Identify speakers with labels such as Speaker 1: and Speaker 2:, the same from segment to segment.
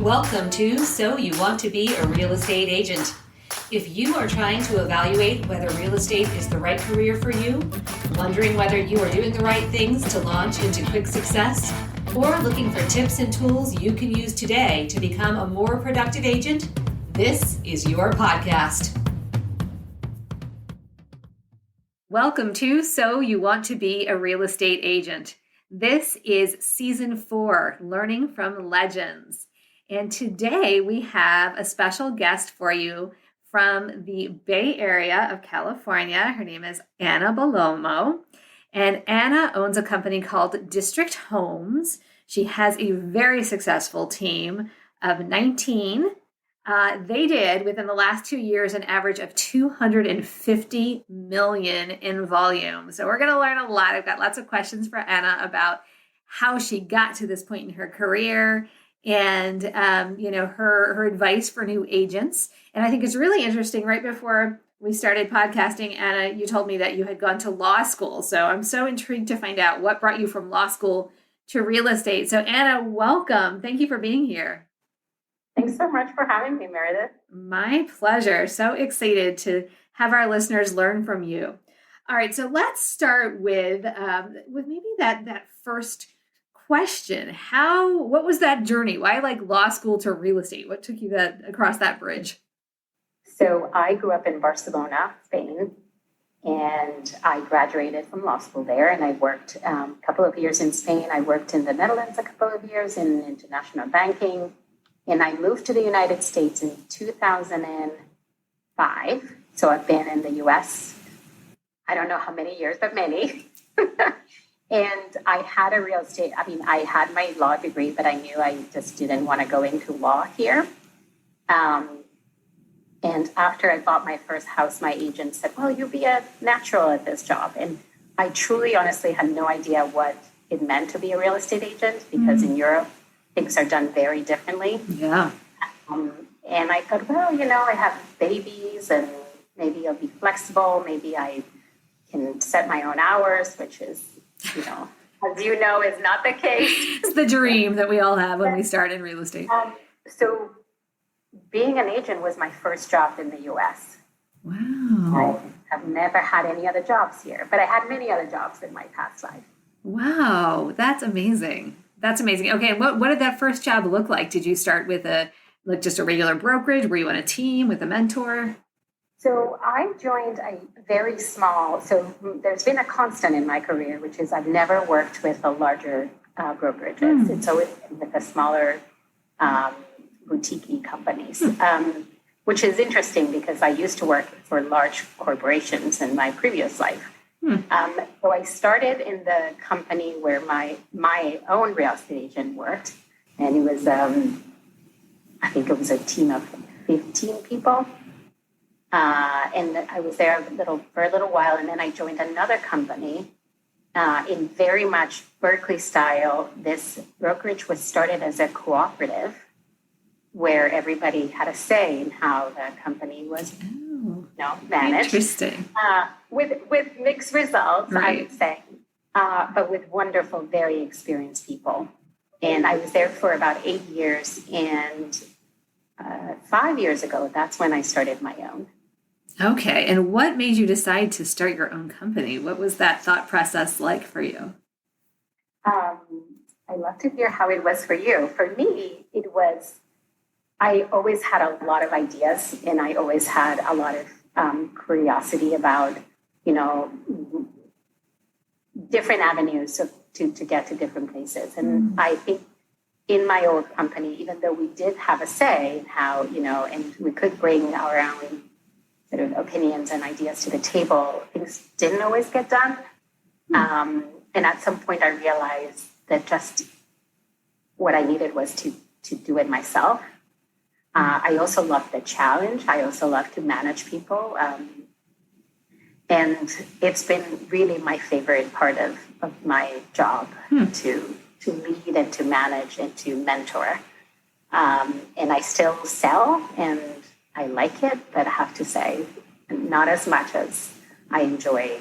Speaker 1: Welcome to So You Want to Be a Real Estate Agent. If you are trying to evaluate whether real estate is the right career for you, wondering whether you are doing the right things to launch into quick success, or looking for tips and tools you can use today to become a more productive agent, this is your podcast. Welcome to So You Want to Be a Real Estate Agent. This is Season 4, Learning from Legends. And today we have a special guest for you from the Bay Area of California. Her name is Anna Bellomo. And Anna owns a company called District Homes. She has a very successful team of 19. They did, within the last 2 years, an average of $250 million in volume. So we're going to learn a lot. I've got lots of questions for Anna about how she got to this point in her career and, her advice for new agents. And I think it's really interesting. Right before we started podcasting, Anna, you told me that you had gone to law school. So I'm so intrigued to find out what brought you from law school to real estate. So Anna, welcome. Thank you for being here.
Speaker 2: Thanks so much for having me, Meredith.
Speaker 1: My pleasure. So excited to have our listeners learn from you. All right, so let's start with maybe that first question. What was that journey? Why law school to real estate? What took you across that bridge?
Speaker 2: So I grew up in Barcelona, Spain, and I graduated from law school there. And I worked a couple of years in Spain. I worked in the Netherlands a couple of years in international banking. And I moved to the United States in 2005. So I've been in the U.S., I don't know how many years, but many. And I had I had my law degree, but I knew I just didn't want to go into law here. And after I bought my first house, my agent said, well, you'll be a natural at this job. And I truly, honestly had no idea what it meant to be a real estate agent because in Europe, things are done very differently.
Speaker 1: Yeah.
Speaker 2: And I thought, well, I have babies and maybe I'll be flexible. Maybe I can set my own hours, which is, as you know, is not the case.
Speaker 1: It's the dream that we all have when we start in real estate.
Speaker 2: So being an agent was my first job in the U.S.
Speaker 1: Wow.
Speaker 2: I have never had any other jobs here, but I had many other jobs in my past life.
Speaker 1: Wow. That's amazing. That's amazing. Okay. And what did that first job look like? Did you start with just a regular brokerage? Were you on a team with a mentor?
Speaker 2: So I joined a very small, so there's been a constant in my career, which is I've never worked with the larger brokerages. It's always been with the smaller boutique companies, which is interesting because I used to work for large corporations in my previous life. So I started in the company where my own real estate agent worked, and it was, I think it was a team of 15 people. And I was there for a little while, and then I joined another company in very much Berkeley style. This brokerage was started as a cooperative where everybody had a say in how the company was managed.
Speaker 1: Interesting.
Speaker 2: With mixed results,
Speaker 1: right.
Speaker 2: I would say, but with wonderful, very experienced people. And I was there for about 8 years, and 5 years ago, that's when I started my own.
Speaker 1: Okay. And what made you decide to start your own company? What was that thought process like for you?
Speaker 2: I love to hear how it was for you. For me, it was, I always had a lot of ideas, and I always had a lot of curiosity about, different avenues to get to different places. And I think in my old company, even though we did have a say in how, and we could bring our own sort of opinions and ideas to the table, things didn't always get done. And at some point I realized that just what I needed was to do it myself. I also love the challenge. I also love to manage people. And it's been really my favorite part of my job to lead and to manage and to mentor. And I still sell and I like it, but I have to say, not as much as I enjoy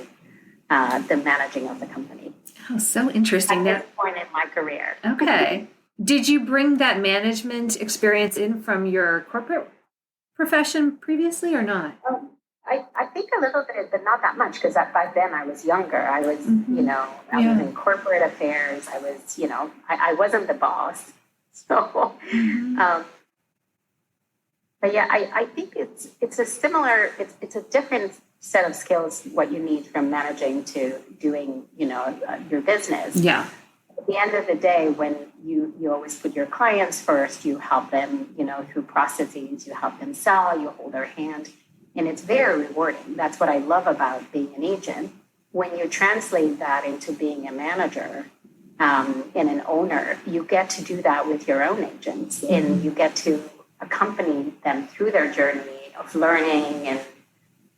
Speaker 2: the managing of the company.
Speaker 1: Oh, so interesting.
Speaker 2: At this point in my career.
Speaker 1: Okay. Did you bring that management experience in from your corporate profession previously or not?
Speaker 2: I think a little bit, but not that much, because by then I was younger. I was, I was in corporate affairs. I was, I wasn't the boss. So, but yeah, I think it's a similar, it's a different set of skills, what you need from managing to doing, your business.
Speaker 1: Yeah.
Speaker 2: At the end of the day, when you always put your clients first, you help them, through processes, you help them sell, you hold their hand. And it's very rewarding. That's what I love about being an agent. When you translate that into being a manager and an owner, you get to do that with your own agents, and you get to accompany them through their journey of learning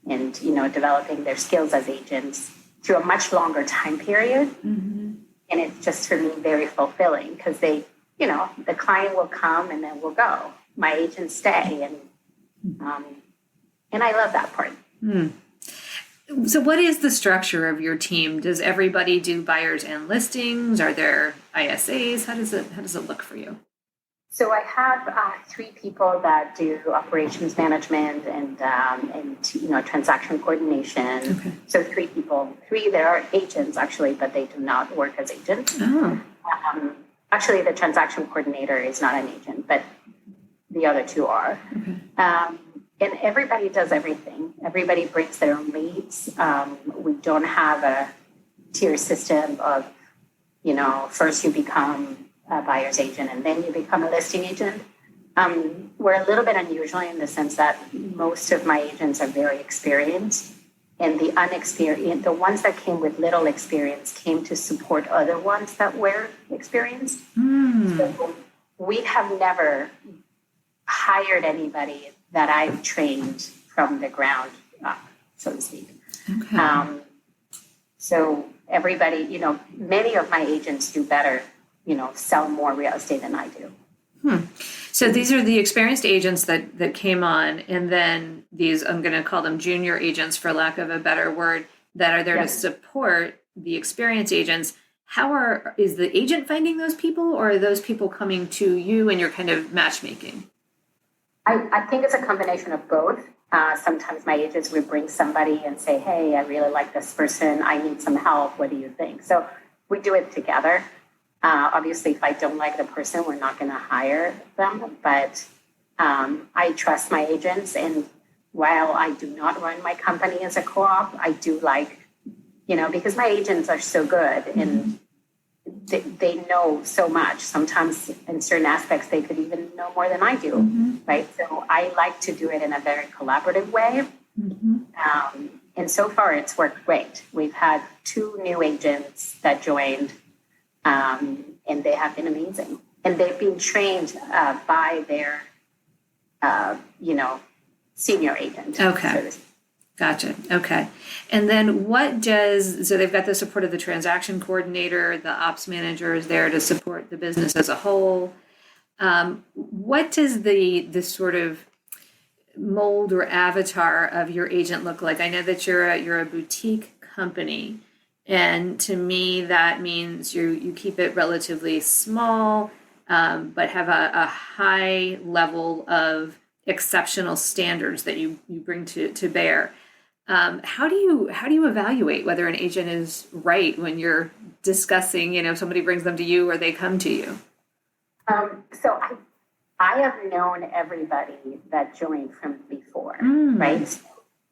Speaker 2: and developing their skills as agents through a much longer time period. And it's just, for me, very fulfilling, because they, the client will come and then will go. My agents stay, and I love that part.
Speaker 1: So what is the structure of your team? Does everybody do buyers and listings? Are there ISAs? How does it look for you?
Speaker 2: So I have 3 people that do operations management and transaction coordination.
Speaker 1: Okay.
Speaker 2: So 3 people. 3 that are agents, actually, but they do not work as agents.
Speaker 1: Oh.
Speaker 2: Actually, the transaction coordinator is not an agent, but the other 2 are. Okay. And everybody does everything. Everybody brings their own leads. We don't have a tier system of, first you become a buyer's agent and then you become a listing agent. We're a little bit unusual in the sense that most of my agents are very experienced, and the unexperienced, the ones that came with little experience, came to support other ones that were experienced. So we have never hired anybody that I've trained from the ground up, so to speak. Okay. So everybody, many of my agents do better, sell more real estate than I do.
Speaker 1: So these are the experienced agents that came on, and then these, I'm going to call them junior agents for lack of a better word, that are there to support the experienced agents. Is the agent finding those people, or are those people coming to you and you're kind of matchmaking?
Speaker 2: I think it's a combination of both. Sometimes my agents would bring somebody and say, hey, I really like this person. I need some help. What do you think? So we do it together. Obviously, if I don't like the person, we're not going to hire them. But I trust my agents. And while I do not run my company as a co-op, I do like, because my agents are so good and they know so much. Sometimes in certain aspects, they could even know more than I do, right? So I like to do it in a very collaborative way. And so far, it's worked great. We've had 2 new agents that joined, and they have been amazing. And they've been trained by their, senior agent.
Speaker 1: Okay. Gotcha. Okay. And then so they've got the support of the transaction coordinator, the ops manager is there to support the business as a whole. What does the sort of mold or avatar of your agent look like? I know that you're a boutique company, and to me that means you keep it relatively small, but have a high level of exceptional standards that you bring to bear. How do you evaluate whether an agent is right when you're discussing, if somebody brings them to you or they come to you?
Speaker 2: So I have known everybody that joined from before, right?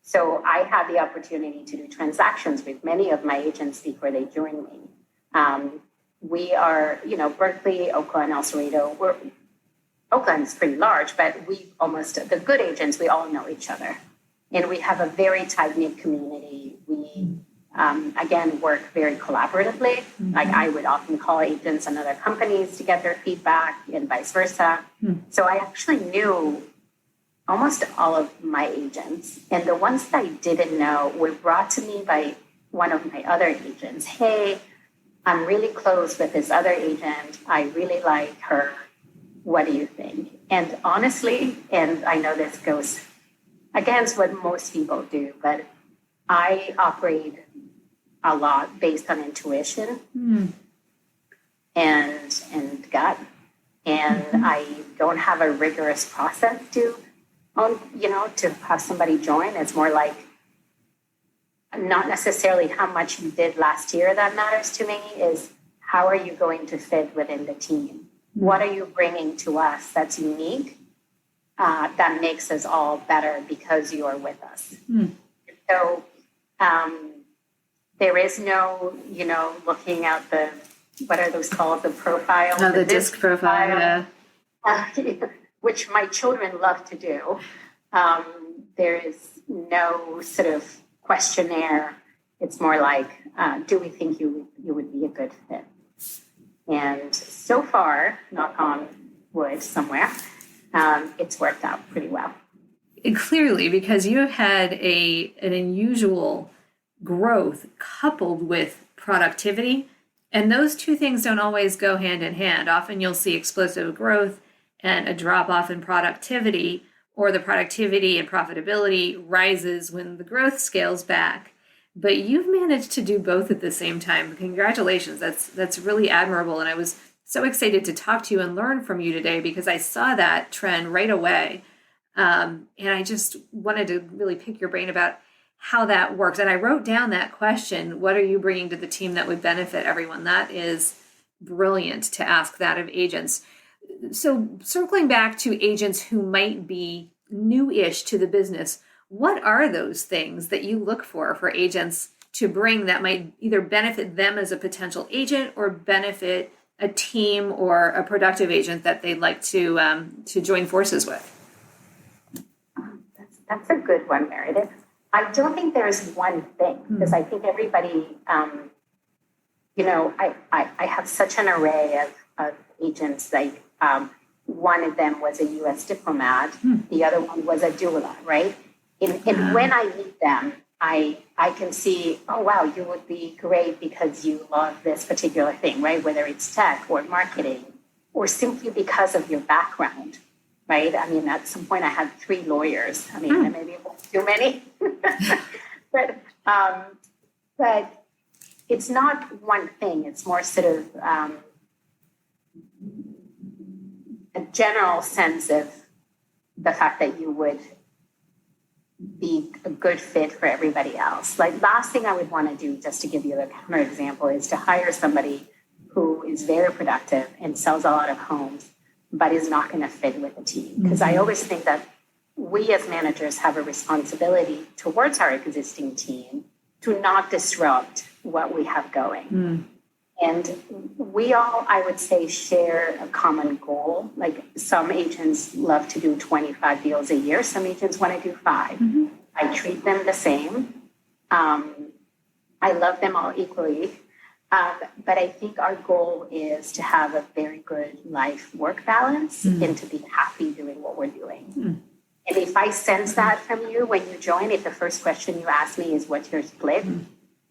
Speaker 2: So I had the opportunity to do transactions with many of my agents before they joined me. We are, Berkeley, Oakland, El Cerrito. Oakland's pretty large, but the good agents, we all know each other. And we have a very tight-knit community. We, again, work very collaboratively. Like I would often call agents in other companies to get their feedback and vice versa. So I actually knew almost all of my agents. And the ones that I didn't know were brought to me by one of my other agents. Hey, I'm really close with this other agent. I really like her. What do you think? And honestly, and I know this goes against what most people do, but I operate a lot based on intuition and gut. and I don't have a rigorous process to have somebody join. It's more like not necessarily how much you did last year that matters to me, is how are you going to fit within the team? What are you bringing to us that's unique, that makes us all better because you are with us? So there is no, looking at what are those called? The profile?
Speaker 1: Oh, the disc profile, yeah.
Speaker 2: Which my children love to do. There is no sort of questionnaire. It's more like, do we think you would be a good fit? And so far, knock on wood somewhere, it's worked out pretty well.
Speaker 1: Clearly, because you have had an unusual growth coupled with productivity, and those two things don't always go hand in hand. Often you'll see explosive growth and a drop off in productivity, or the productivity and profitability rises when the growth scales back. But you've managed to do both at the same time. Congratulations. That's really admirable. And I was so excited to talk to you and learn from you today, because I saw that trend right away. And I just wanted to really pick your brain about how that works. And I wrote down that question, what are you bringing to the team that would benefit everyone? That is brilliant to ask that of agents. So circling back to agents who might be new-ish to the business, what are those things that you look for agents to bring that might either benefit them as a potential agent or benefit a team or a productive agent that they'd like to join forces with?
Speaker 2: That's a good one, Meredith. I don't think there's one thing, because I think everybody, I have such an array of agents. Like one of them was a U.S. diplomat, the other one was a doula, right? And when I meet them, I can see, oh, wow, you would be great because you love this particular thing, right? Whether it's tech or marketing, or simply because of your background, right? I mean, at some point I had 3 lawyers. I mean, maybe it was too many. But it's not one thing. It's more sort of a general sense of the fact that you would be a good fit for everybody else. Like, last thing I would want to do, just to give you a counter example, is to hire somebody who is very productive and sells a lot of homes, but is not going to fit with the team. Because I always think that we as managers have a responsibility towards our existing team to not disrupt what we have going. And we all, I would say, share a common goal. Like, some agents love to do 25 deals a year. Some agents want to do 5. I treat them the same. I love them all equally. But I think our goal is to have a very good life-work balance and to be happy doing what we're doing. And if I sense that from you when you join, if the first question you ask me is what's your split,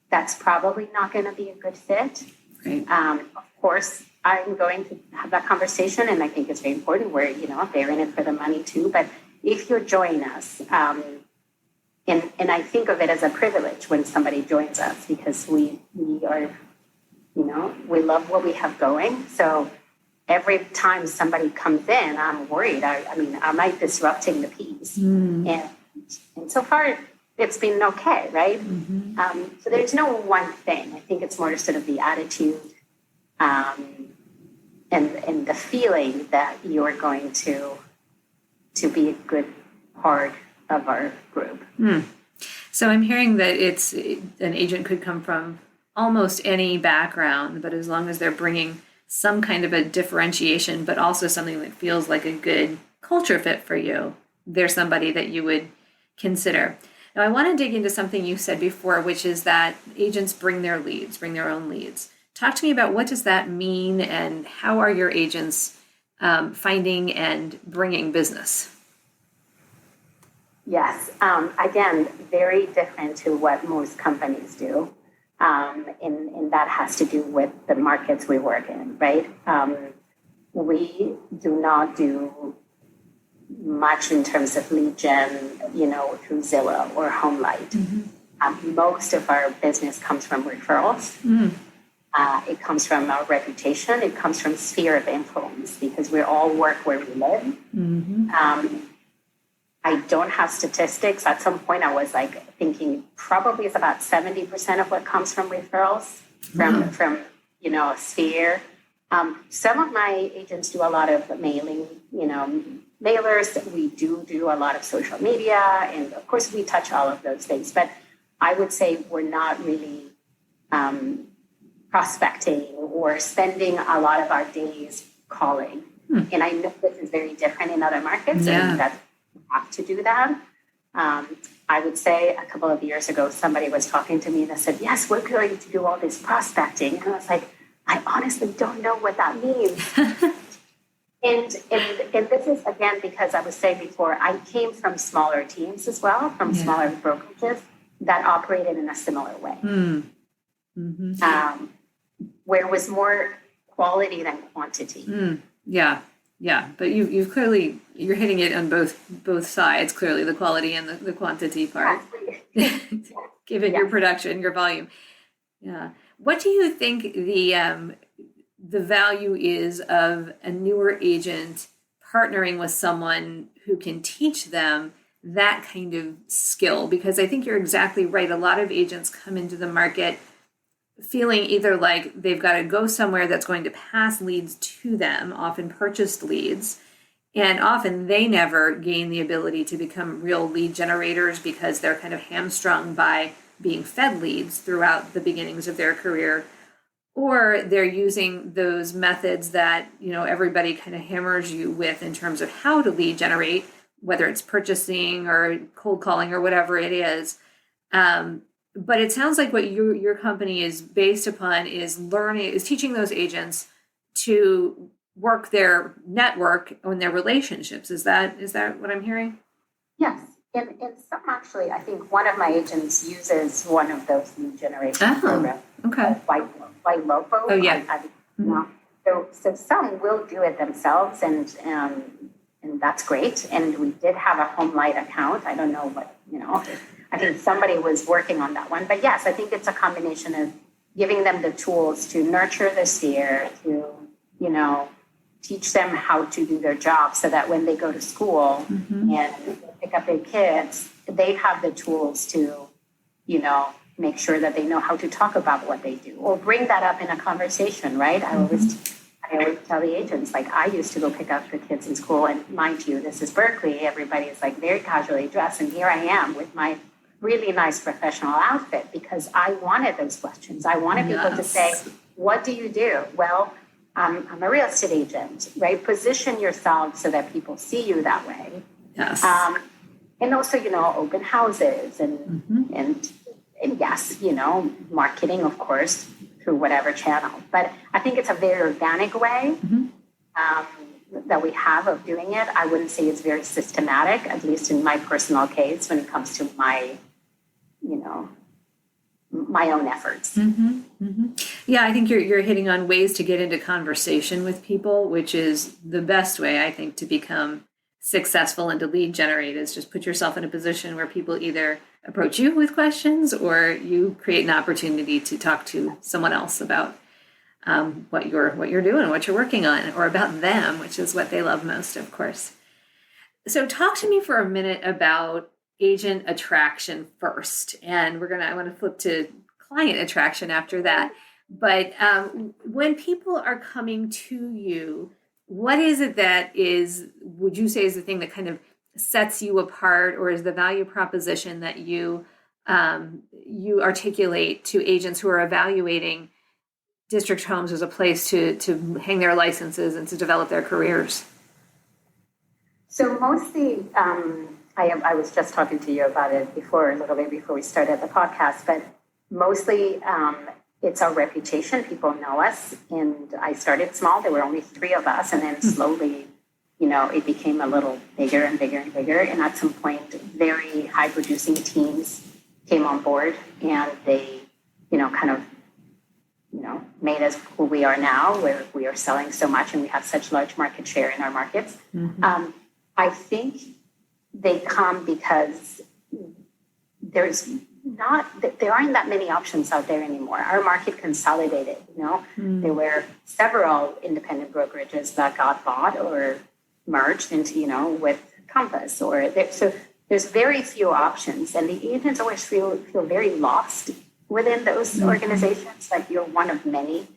Speaker 2: that's probably not going to be a good fit.
Speaker 1: Right.
Speaker 2: Of course, I'm going to have that conversation, and I think it's very important. We're, they're in it for the money too. But if you're joining us, and I think of it as a privilege when somebody joins us, because we are, we love what we have going. So every time somebody comes in, I'm worried. Am I disrupting the peace? And so far, it's been okay, right? So there's no one thing. I think it's more sort of the attitude and the feeling that you're going to be a good part of our group.
Speaker 1: So I'm hearing that an agent could come from almost any background, but as long as they're bringing some kind of a differentiation, but also something that feels like a good culture fit for you, there's somebody that you would consider. Now, I want to dig into something you said before, which is that agents bring their own leads. Talk to me about what does that mean, and how are your agents finding and bringing business?
Speaker 2: Yes. Again, very different to what most companies do. And that has to do with the markets we work in, right? We do not do much in terms of lead gen, through Zillow or HomeLight. Most of our business comes from referrals. It comes from our reputation. It comes from sphere of influence because we all work where we live. I don't have statistics. At some point, I was like thinking probably it's about 70% of what comes from referrals from a sphere. Some of my agents do a lot of mailing, mailers. We do a lot of social media, and of course, we touch all of those things. But I would say we're not really prospecting or spending a lot of our days calling. And I know this is very different in other markets, and that's have to do that. I would say a couple of years ago, somebody was talking to me and said, yes, we're going to do all this prospecting. And I was like, I honestly don't know what that means. and this is, again, because I was saying before, I came from smaller teams as well, from smaller brokerages that operated in a similar way, where it was more quality than quantity.
Speaker 1: Yeah, but you've clearly, you're hitting it on both sides, clearly the quality and the quantity part, given your production, your volume. Yeah. What do you think the value is of a newer agent partnering with someone who can teach them that kind of skill? Because I think you're exactly right. A lot of agents come into the market feeling either like they've got to go somewhere that's going to pass leads to them, often purchased leads, and often they never gain the ability to become real lead generators because they're kind of hamstrung by being fed leads throughout the beginnings of their career, or they're using those methods that everybody kind of hammers you with in terms of how to lead generate, whether it's purchasing or cold calling or whatever it is. But it sounds like what your company is based upon is teaching those agents to work their network and their relationships. Is that what I'm hearing?
Speaker 2: Yes. And some actually, I think one of my agents uses one of those lead generation programs.
Speaker 1: Okay.
Speaker 2: Bellomo.
Speaker 1: Oh, yeah.
Speaker 2: So some will do it themselves, and that's great. And we did have a Home Light account. I don't know what, I think somebody was working on that one. But yes, I think it's a combination of giving them the tools to nurture the sphere, to, teach them how to do their job so that when they go to school and pick up their kids, they have the tools to, make sure that they know how to talk about what they do or bring that up in a conversation, right? I always tell the agents, like, I used to go pick up the kids in school, and mind you, this is Berkeley. Everybody is like very casually dressed, and here I am with my really nice professional outfit because I wanted those questions. I wanted people to say, what do you do? Well, I'm a real estate agent, right? Position yourself so that people see you that way.
Speaker 1: Yes.
Speaker 2: And also, open houses and yes, marketing, of course, through whatever channel. But I think it's a very organic way that we have of doing it. I wouldn't say it's very systematic, at least in my personal case, when it comes to my own efforts.
Speaker 1: Yeah, I think you're hitting on ways to get into conversation with people, which is the best way, I think, to become successful and to lead generate, is just put yourself in a position where people either approach you with questions or you create an opportunity to talk to someone else about what you're doing, what you're working on, or about them, which is what they love most, of course. So talk to me for a minute about agent attraction first, and I want to flip to client attraction after that. But when people are coming to you, what is it that would you say is the thing that kind of sets you apart, or is the value proposition that you articulate to agents who are evaluating district homes as a place to hang their licenses and to develop their careers?
Speaker 2: So mostly, I was just talking to you about it a little bit before we started the podcast, but mostly it's our reputation. People know us, and I started small. There were only 3 of us, and then slowly, it became a little bigger and bigger and bigger. And at some point, very high-producing teams came on board, and they, made us who we are now, where we are selling so much and we have such large market share in our markets. I think they come because there's there aren't that many options out there anymore. Our market consolidated, There were several independent brokerages that got bought or merged into, with Compass so there's very few options, and the agents always feel very lost within those organizations, like you're one of many.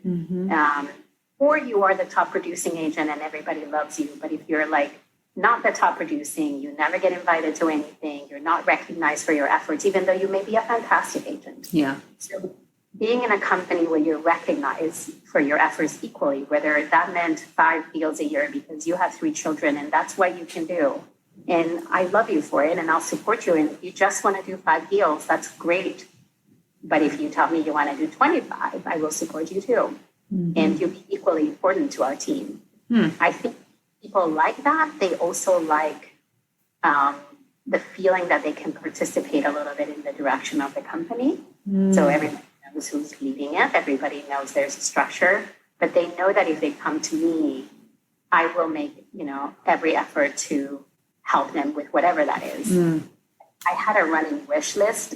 Speaker 2: Or you are the top producing agent and everybody loves you. But if you're like not the top producing, you never get invited to anything, you're not recognized for your efforts, even though you may be a fantastic agent.
Speaker 1: Yeah.
Speaker 2: So being in a company where you're recognized for your efforts equally, whether that meant 5 deals a year because you have 3 children and that's what you can do, and I love you for it and I'll support you, and if you just want to do 5 deals, that's great. But if you tell me you want to do 25, I will support you too. And you'll be equally important to our team. I think people like that. They also like the feeling that they can participate a little bit in the direction of the company. So everybody knows who's leading it. Everybody knows there's a structure. But they know that if they come to me, I will make, every effort to help them with whatever that is. I had a running wish list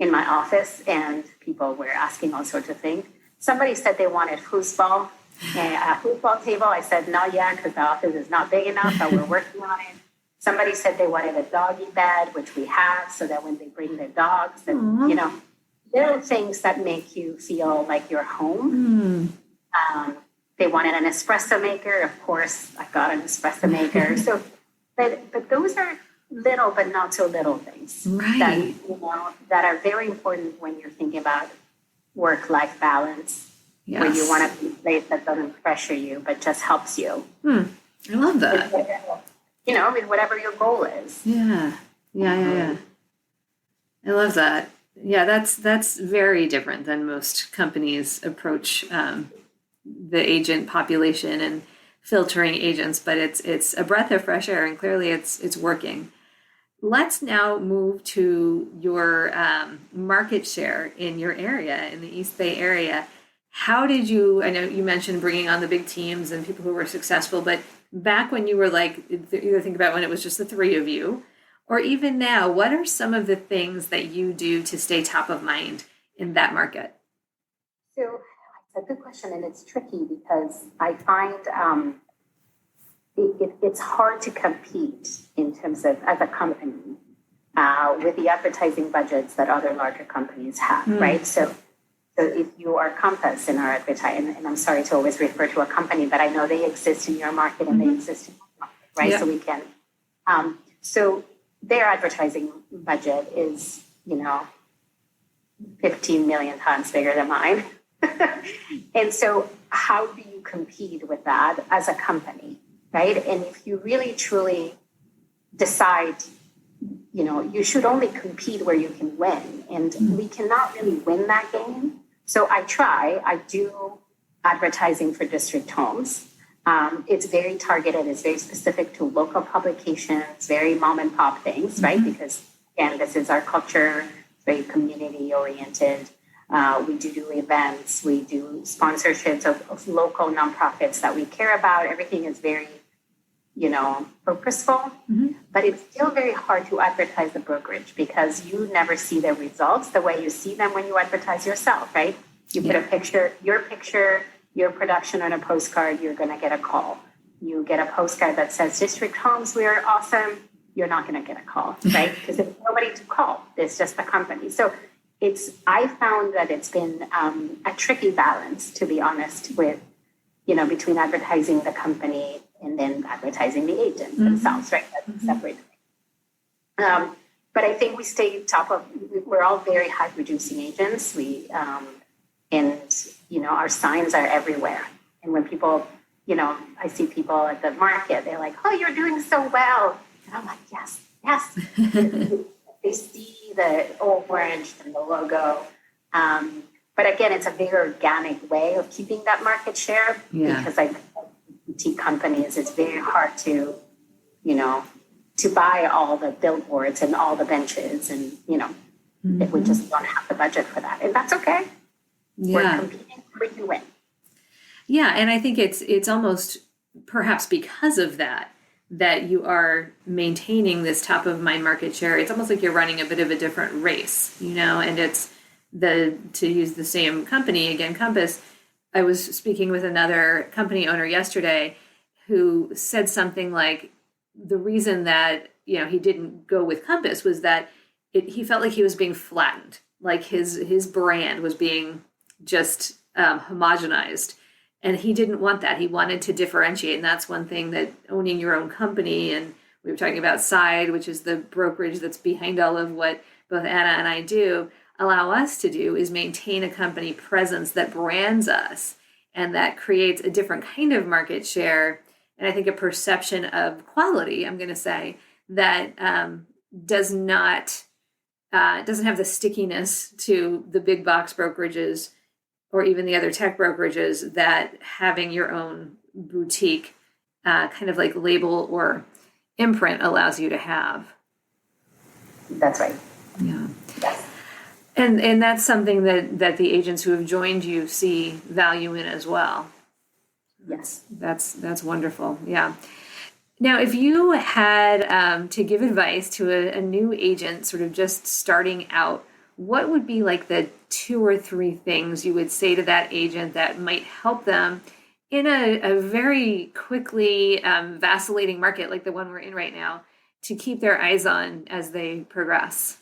Speaker 2: in my office, and people were asking all sorts of things. Somebody said they wanted foosball, and a foosball table. I said, not yet, because the office is not big enough, but we're working on it. Somebody said they wanted a doggy bed, which we have, so that when they bring their dogs, that, little things that make you feel like you're home. They wanted an espresso maker. Of course, I got an espresso maker. So, but those are little but not so little things that are very important when you're thinking about work-life balance, where you want to be a place that doesn't pressure you, but just helps you.
Speaker 1: I love that.
Speaker 2: With whatever your goal is.
Speaker 1: Yeah. I love that. Yeah, that's very different than most companies approach the agent population and filtering agents, but it's a breath of fresh air, and clearly it's working. Let's now move to your market share in your area, in the East Bay area. How did you, I know you mentioned bringing on the big teams and people who were successful, but back when you were either think about when it was just the 3 of you, or even now, what are some of the things that you do to stay top of mind in that market?
Speaker 2: So it's a good question, and it's tricky because I find it's hard to compete in terms of, as a company, with the advertising budgets that other larger companies have, right? So if you are Compass in our advertising, and I'm sorry to always refer to a company, but I know they exist in your market and they exist in my market, right? Yeah. So we can, so their advertising budget is, 15 million times bigger than mine. And so how do you compete with that as a company? Right. And if you really truly decide, you should only compete where you can win. And we cannot really win that game. So I do advertising for district homes. It's very targeted. It's very specific to local publications, very mom and pop things, right? Because, again, this is our culture, very community oriented. We do events. We do sponsorships of local nonprofits that we care about. Everything is very purposeful, but it's still very hard to advertise the brokerage because you never see the results the way you see them when you advertise yourself, right? You put your production on a postcard, you're going to get a call. You get a postcard that says District Homes, we are awesome. You're not going to get a call, right? Because there's nobody to call. There's just the company. So I found that it's been a tricky balance, to be honest, with, between advertising the company and then advertising the agents themselves, right? That's a separate thing. But I think we stay we're all very high producing agents. Our signs are everywhere. And when people, I see people at the market, they're like, oh, you're doing so well. And I'm like, yes. They see the orange and the logo. But again, it's a very organic way of keeping that market share because boutique companies, it's very hard to buy all the billboards and all the benches, and we just don't have the budget for that, and that's okay. We're competing, we can win.
Speaker 1: Yeah, and I think it's almost perhaps because of that that you are maintaining this top of mind market share. It's almost like you're running a bit of a different race, and it's to use the same company again, Compass. I was speaking with another company owner yesterday who said something like the reason that he didn't go with Compass was that he felt like he was being flattened, like his brand was being just homogenized, and he didn't want that. He wanted to differentiate, and that's one thing that owning your own company, and we were talking about Side, which is the brokerage that's behind all of what both Anna and I do, allow us to do is maintain a company presence that brands us and that creates a different kind of market share. And I think a perception of quality, I'm going to say, that doesn't have the stickiness to the big box brokerages or even the other tech brokerages that having your own boutique kind of like label or imprint allows you to have.
Speaker 2: That's right.
Speaker 1: Yeah.
Speaker 2: Yes.
Speaker 1: And that's something that the agents who have joined you see value in as well.
Speaker 2: Yes.
Speaker 1: That's wonderful. Yeah. Now, if you had to give advice to a new agent sort of just starting out, what would be like the 2 or 3 things you would say to that agent that might help them in a very quickly vacillating market like the one we're in right now to keep their eyes on as they progress?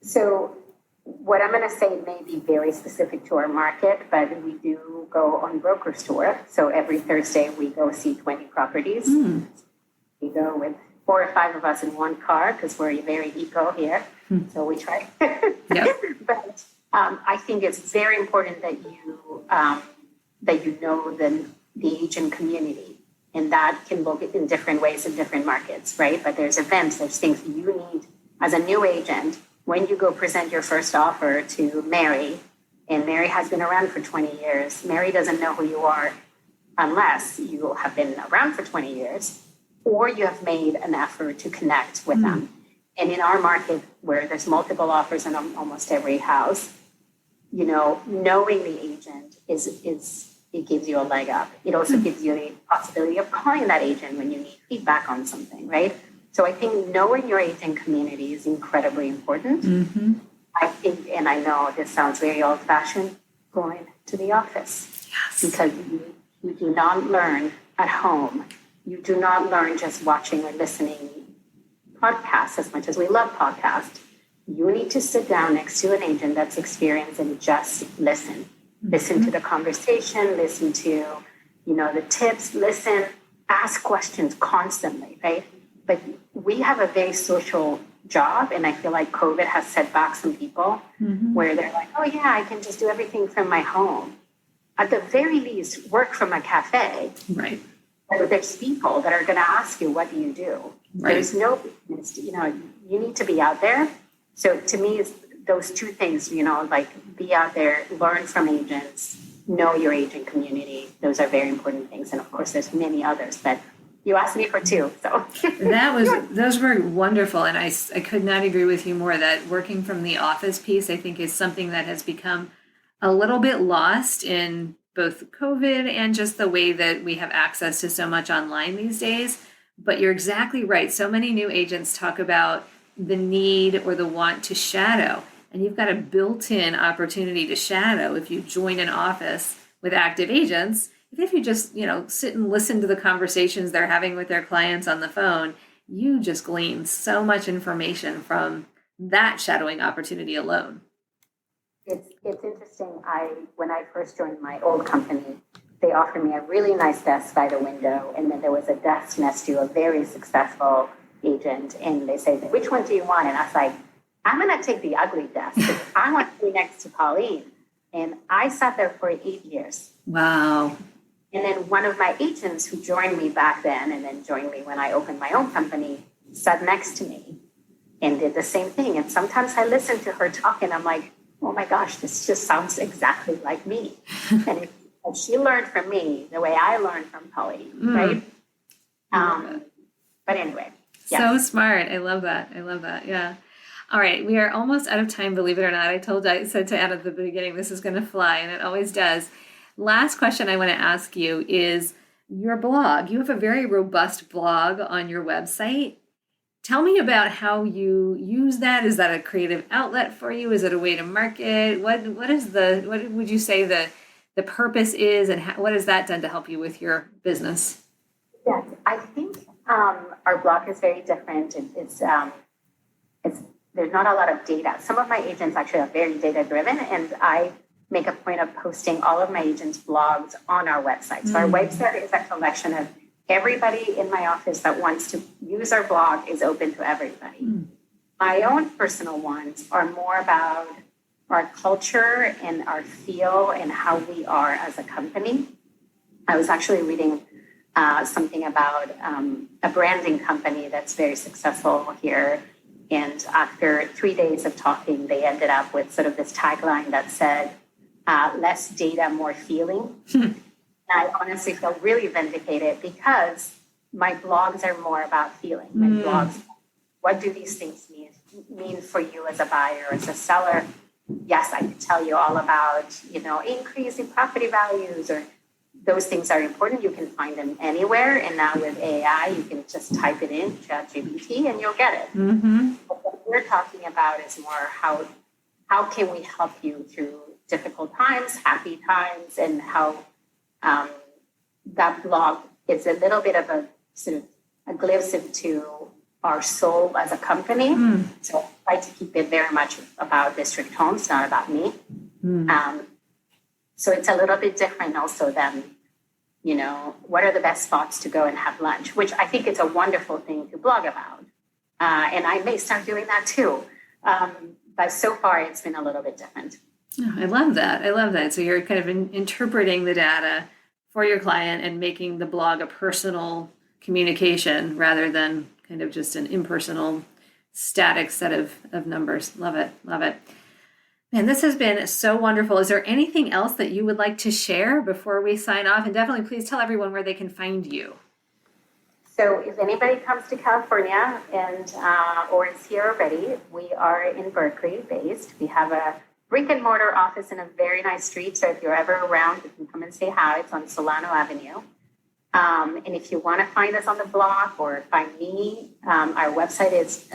Speaker 2: So what I'm going to say may be very specific to our market, but we do go on broker's tour. So every Thursday we go see 20 properties. We go with 4 or 5 of us in one car because we're very eco here. So we try.
Speaker 1: Yep.
Speaker 2: But I think it's very important that you know the agent community. And that can look in different ways in different markets, right? But there's events, there's things you need as a new agent. When you go present your first offer to Mary, and Mary has been around for 20 years, Mary doesn't know who you are unless you have been around for 20 years or you have made an effort to connect with them. And in our market where there's multiple offers in almost every house, knowing the agent it gives you a leg up. It also gives you the possibility of calling that agent when you need feedback on something, right? So I think knowing your agent community is incredibly important. I think, and I know this sounds very old-fashioned, going to the office.
Speaker 1: Yes.
Speaker 2: Because you do not learn at home. You do not learn just watching or listening podcasts as much as we love podcasts. You need to sit down next to an agent that's experienced and just listen. Listen to the conversation, listen to, the tips, listen, ask questions constantly, right? But we have a very social job, and I feel like COVID has set back some people where they're like, oh, yeah, I can just do everything from my home. At the very least, work from a cafe.
Speaker 1: Right.
Speaker 2: But there's people that are going to ask you, what do you do?
Speaker 1: Right.
Speaker 2: There's no, you need to be out there. So to me, it's those 2 things, like be out there, learn from agents, know your agent community. Those are very important things. And of course, there's many others, but you asked me for 2, so.
Speaker 1: Those were wonderful. And I could not agree with you more that working from the office piece, I think, is something that has become a little bit lost in both COVID and just the way that we have access to so much online these days. But you're exactly right. So many new agents talk about the need or the want to shadow. And you've got a built-in opportunity to shadow if you join an office with active agents. If you just, sit and listen to the conversations they're having with their clients on the phone, you just glean so much information from that shadowing opportunity alone.
Speaker 2: It's interesting. When I first joined my old company, they offered me a really nice desk by the window, and then there was a desk next to a very successful agent, and they said, which one do you want? And I was like, I'm going to take the ugly desk. I want to be next to Colleen. And I sat there for 8 years.
Speaker 1: Wow.
Speaker 2: And then one of my agents who joined me back then and then joined me when I opened my own company sat next to me and did the same thing. And sometimes I listen to her talk and I'm like, oh my gosh, this just sounds exactly like me. and she learned from me the way I learned from Colleen, right? But anyway. Yes.
Speaker 1: So smart. I love that. Yeah. All right. We are almost out of time, believe it or not. I said to Anna at the beginning, this is going to fly, and it always does. Last question I want to ask you is, your blog. You have a very robust blog on your website. Tell me about how you use that. Is that a creative outlet for you? Is it a way to market? What would you say the purpose is, and what has that done to help you with your business?
Speaker 2: Yes, I think our blog is very different. It's there's not a lot of data. Some of my agents actually are very data driven, and I make a point of posting all of my agents' blogs on our website. So our website is a collection of everybody in my office that wants to use our blog is open to everybody. My own personal ones are more about our culture and our feel and how we are as a company. I was actually reading something about a branding company that's very successful here. And after 3 days of talking, they ended up with sort of this tagline that said, less data, more feeling. I honestly feel really vindicated because my blogs are more about feeling. My blogs, what do these things mean for you as a buyer, as a seller? Yes, I can tell you all about, increase in property values, or those things are important. You can find them anywhere. And now with AI, you can just type it in, ChatGPT, and you'll get it. But what we're talking about is more how can we help you through difficult times, happy times, and how that blog is a little bit of a sort of a glimpse into our soul as a company. So I try to keep it very much about District Homes, not about me. So it's a little bit different also than, what are the best spots to go and have lunch, which I think it's a wonderful thing to blog about. And I may start doing that too. But so far it's been a little bit different.
Speaker 1: Oh, I love that. So you're kind of interpreting the data for your client and making the blog a personal communication rather than kind of just an impersonal, static set of numbers. Love it. Man, this has been so wonderful. Is there anything else that you would like to share before we sign off? And definitely please tell everyone where they can find you.
Speaker 2: So if anybody comes to California and or is here already, we are in Berkeley based. We have a brick and mortar office in a very nice street. So if you're ever around, you can come and say hi. It's on Solano Avenue. And if you want to find us on the blog or find me, our website is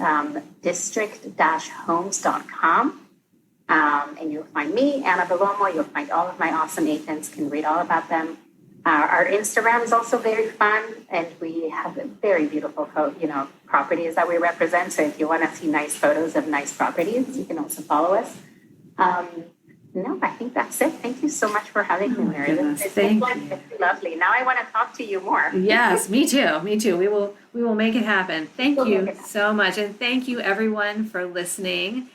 Speaker 2: district-homes.com. And you'll find me, Anna Bellomo. You'll find all of my awesome agents, can read all about them. Our Instagram is also very fun, and we have very beautiful, properties that we represent. So if you want to see nice photos of nice properties, you can also follow us. No, I think that's it. Thank you so much for having me, Mary. It's lovely. Now I want to talk to you more.
Speaker 1: Yes, me too. We will make it happen. Thank you so much. And thank you everyone for listening.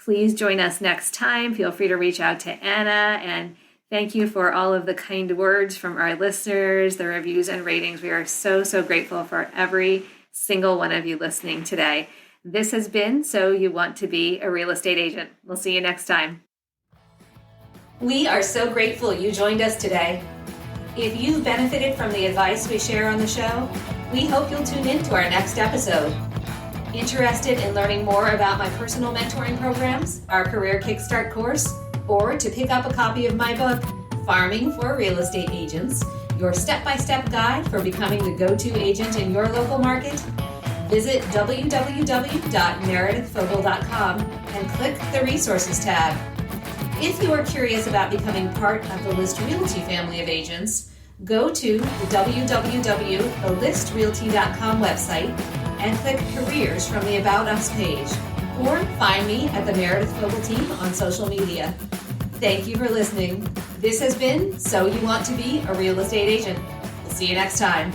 Speaker 1: Please join us next time. Feel free to reach out to Anna, and thank you for all of the kind words from our listeners, the reviews and ratings. We are so, so grateful for every single one of you listening today. This has been So You Want to Be a Real Estate Agent. We'll see you next time. We are so grateful you joined us today. If you've benefited from the advice we share on the show, we hope you'll tune in to our next episode. Interested in learning more about my personal mentoring programs, our Career Kickstart course, or to pick up a copy of my book, Farming for Real Estate Agents, your step-by-step guide for becoming the go-to agent in your local market? Visit www.meredithfogel.com and click the Resources tab. If you are curious about becoming part of the List Realty family of agents, go to the www.thelistrealty.com website and click Careers from the About Us page, or find me at the Meredith Fogel team on social media. Thank you for listening. This has been So You Want to Be a Real Estate Agent. We'll see you next time.